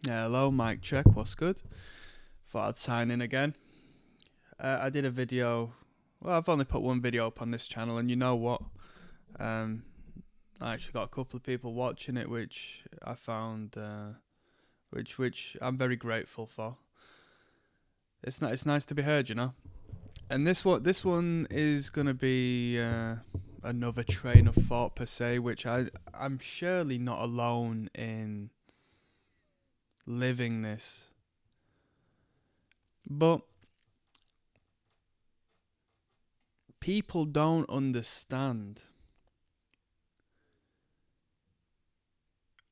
Yeah, hello, mic check. What's good? Thought I'd sign in again. I did a video. Well, I've only put one video up on this channel, and you know what? Um, I actually got a couple of people watching it, which I found, which I'm very grateful for. It's nice to be heard, you know. And this one is gonna be another train of thought per se, which I'm surely not alone in living this, but people don't understand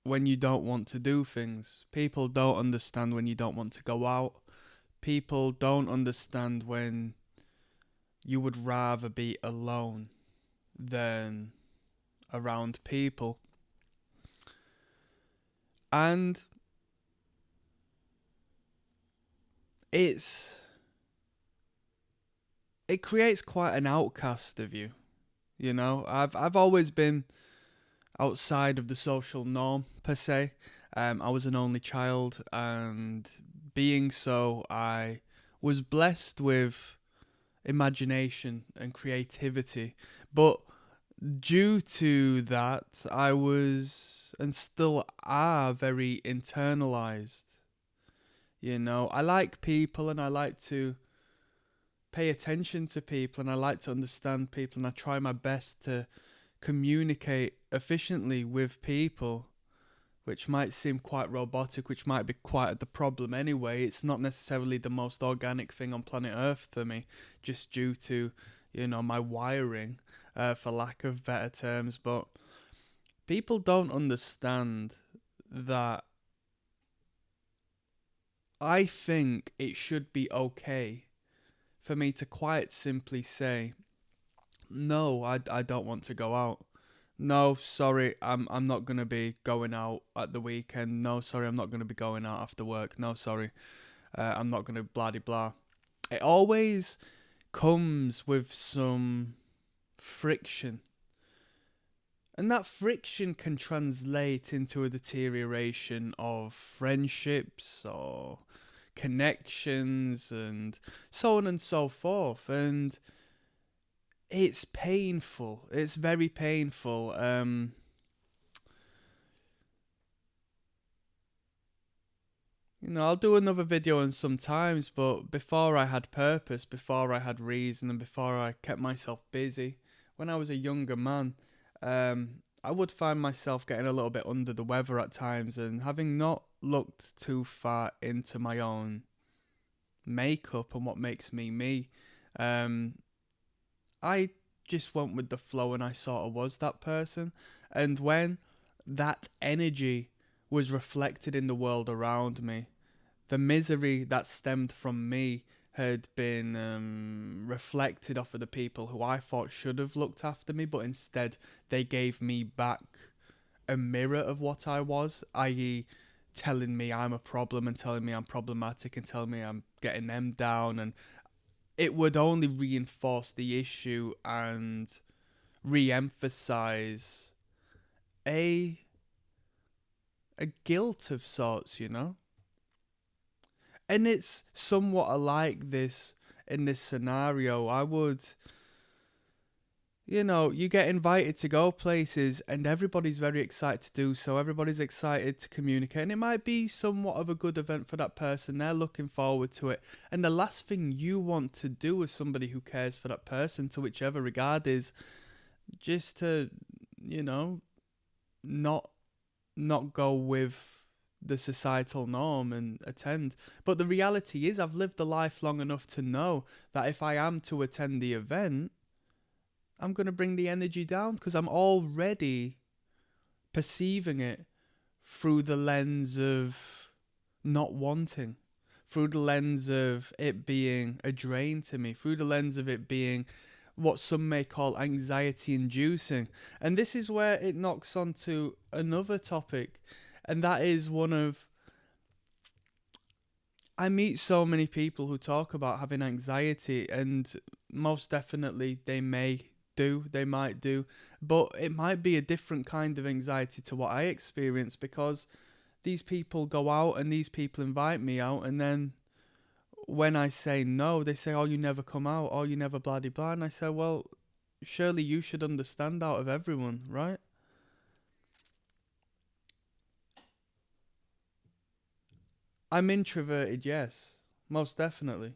when you don't want to do things. People don't understand when you don't want to go out. People don't understand when you would rather be alone than around people. And it's it creates quite an outcast of you. You know, I've always been outside of the social norm per se. I was an only child, and being so, I was blessed with imagination and creativity. But due to that, I was and still are very internalized. You know, I like people and I like to pay attention to people and I like to understand people and I try my best to communicate efficiently with people, which might seem quite robotic, which might be quite the problem anyway. It's not necessarily the most organic thing on planet Earth for me, just due to, my wiring, for lack of better terms. But people don't understand that I think it should be okay for me to quite simply say, no, I don't want to go out. No, sorry, I'm not gonna be going out at the weekend. No, sorry, I'm not gonna be going out after work. No, sorry, I'm not gonna blah de blah. It always comes with some friction, and that friction can translate into a deterioration of friendships or connections and so on and so forth. And it's painful. It's very painful. I'll do another video on sometimes, but before I had purpose, before I had reason, and before I kept myself busy, when I was a younger man, I would find myself getting a little bit under the weather at times, and having not looked too far into my own makeup and what makes me me, um, I just went with the flow and I sort of was that person. And when that energy was reflected in the world around me, the misery that stemmed from me had been reflected off of the people who I thought should have looked after me, but instead they gave me back a mirror of what I was, i.e., telling me I'm a problem and telling me I'm problematic and telling me I'm getting them down. And it would only reinforce the issue and re emphasize a, a guilt of sorts, you know? And it's somewhat alike this in this scenario. I would, you get invited to go places and everybody's very excited to do so. Everybody's excited to communicate, and it might be somewhat of a good event for that person. They're looking forward to it. And the last thing you want to do as somebody who cares for that person, to whichever regard, is just to, you know, not not go with the societal norm and attend. But the reality is, I've lived a life long enough to know that if I am to attend the event, I'm going to bring the energy down because I'm already perceiving it through the lens of not wanting, through the lens of it being a drain to me, through the lens of it being what some may call anxiety inducing. And this is where it knocks onto another topic, and that is one of, I meet so many people who talk about having anxiety, and most definitely they might do, but it might be a different kind of anxiety to what I experience, because these people go out and these people invite me out, and then when I say no, they say, "Oh, you never come out. Oh, you never blah de blah." And I say, "Well, surely you should understand out of everyone, right?" I'm introverted, yes, most definitely.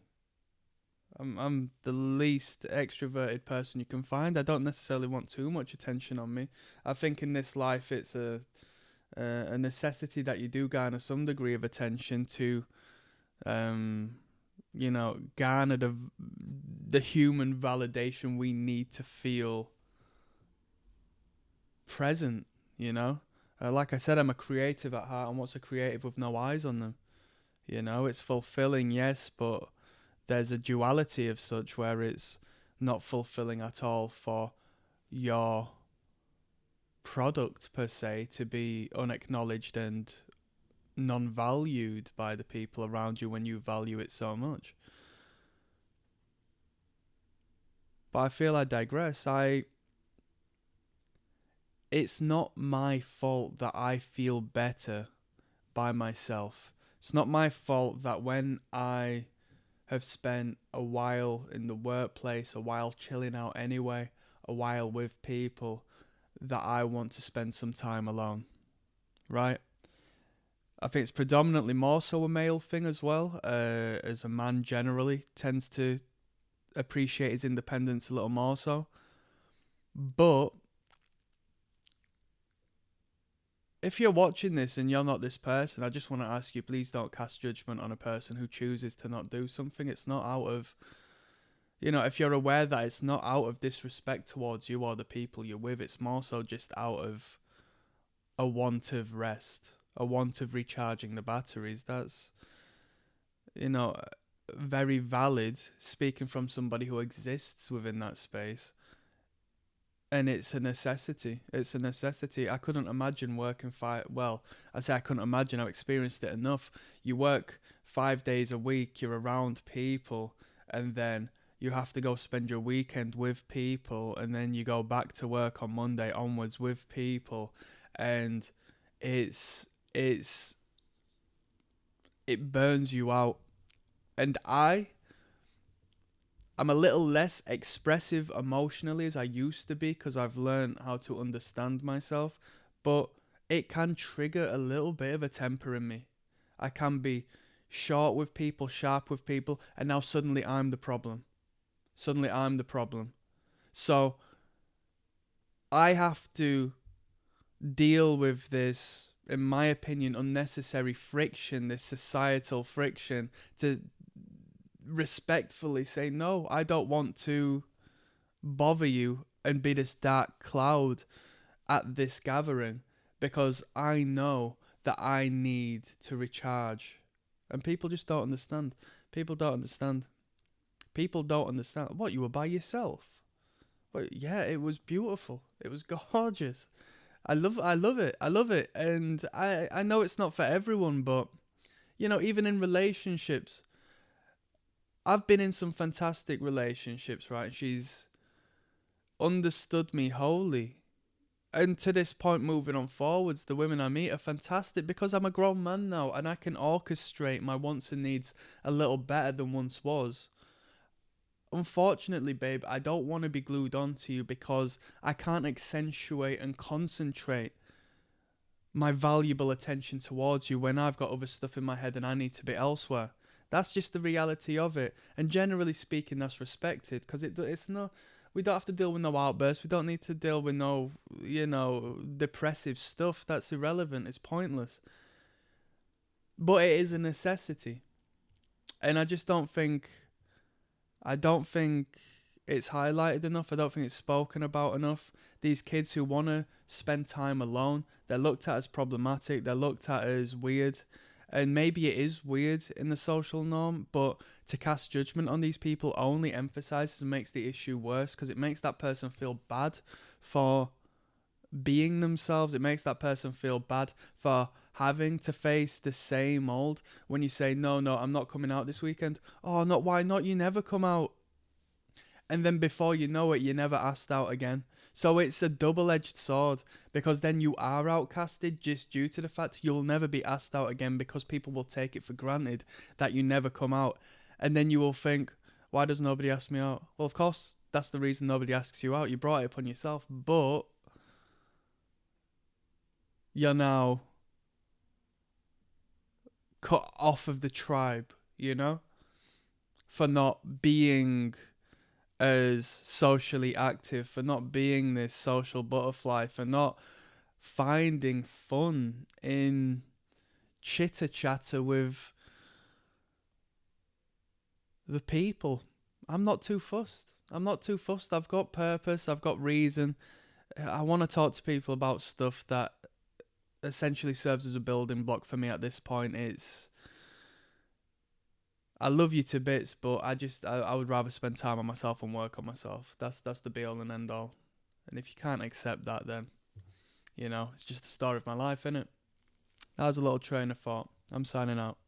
I'm the least extroverted person you can find. I don't necessarily want too much attention on me. I think in this life it's a necessity that you do garner some degree of attention to, um, garner the human validation we need to feel present. Like I said, I'm a creative at heart, and what's a creative with no eyes on them? It's fulfilling, yes, but there's a duality of such where it's not fulfilling at all for your product per se to be unacknowledged and non-valued by the people around you when you value it so much. But I feel I digress. It's not my fault that I feel better by myself. It's not my fault that when I have spent a while in the workplace, a while chilling out anyway, a while with people, that I want to spend some time alone, right? I think it's predominantly more so a male thing as well, as a man generally tends to appreciate his independence a little more so. But if you're watching this and you're not this person, I just want to ask you, please don't cast judgment on a person who chooses to not do something. It's not out of, if you're aware that it's not out of disrespect towards you or the people you're with, it's more so just out of a want of rest, a want of recharging the batteries. That's, you know, very valid, speaking from somebody who exists within that space. And it's a necessity. It's a necessity. I couldn't imagine working well, I say I couldn't imagine. I've experienced it enough. You work 5 days a week, you're around people, and then you have to go spend your weekend with people, and then you go back to work on Monday onwards with people, and it's it's it burns you out. And I'm a little less expressive emotionally as I used to be because I've learned how to understand myself, but it can trigger a little bit of a temper in me. I can be short with people, sharp with people, and now suddenly I'm the problem. Suddenly I'm the problem. So I have to deal with this, in my opinion, unnecessary friction, this societal friction, to respectfully say, no, I don't want to bother you and be this dark cloud at this gathering because I know that I need to recharge. And people just don't understand. People don't understand. People don't understand. What, you were by yourself? Well, yeah, it was beautiful. It was gorgeous. I love it. I love it. And I know it's not for everyone, but even in relationships, I've been in some fantastic relationships, right? She's understood me wholly. And to this point, moving on forwards, the women I meet are fantastic because I'm a grown man now and I can orchestrate my wants and needs a little better than once was. Unfortunately, babe, I don't want to be glued onto you because I can't accentuate and concentrate my valuable attention towards you when I've got other stuff in my head and I need to be elsewhere. That's just the reality of it. And generally speaking, that's respected because it's no, we don't have to deal with no outbursts. We don't need to deal with no, depressive stuff. That's irrelevant. It's pointless. But it is a necessity. And I don't think it's highlighted enough. I don't think it's spoken about enough. These kids who want to spend time alone, they're looked at as problematic. They're looked at as weird. And maybe it is weird in the social norm, but to cast judgment on these people only emphasizes and makes the issue worse because it makes that person feel bad for being themselves. It makes that person feel bad for having to face the same old. When you say, no, I'm not coming out this weekend. Oh, why not? You never come out. And then before you know it, you're never asked out again. So it's a double-edged sword, because then you are outcasted just due to the fact you'll never be asked out again, because people will take it for granted that you never come out. And then you will think, why does nobody ask me out? Well, of course, that's the reason nobody asks you out. You brought it upon yourself, but you're now cut off of the tribe, you know, for not being as socially active, for not being this social butterfly, for not finding fun in chitter chatter with the people. I'm not too fussed. I'm not too fussed. I've got purpose. I've got reason. I want to talk to people about stuff that essentially serves as a building block for me at this point. I love you to bits, but I would rather spend time on myself and work on myself. That's the be all and end all. And if you can't accept that, then it's just the story of my life, innit? That was a little train of thought. I'm signing out.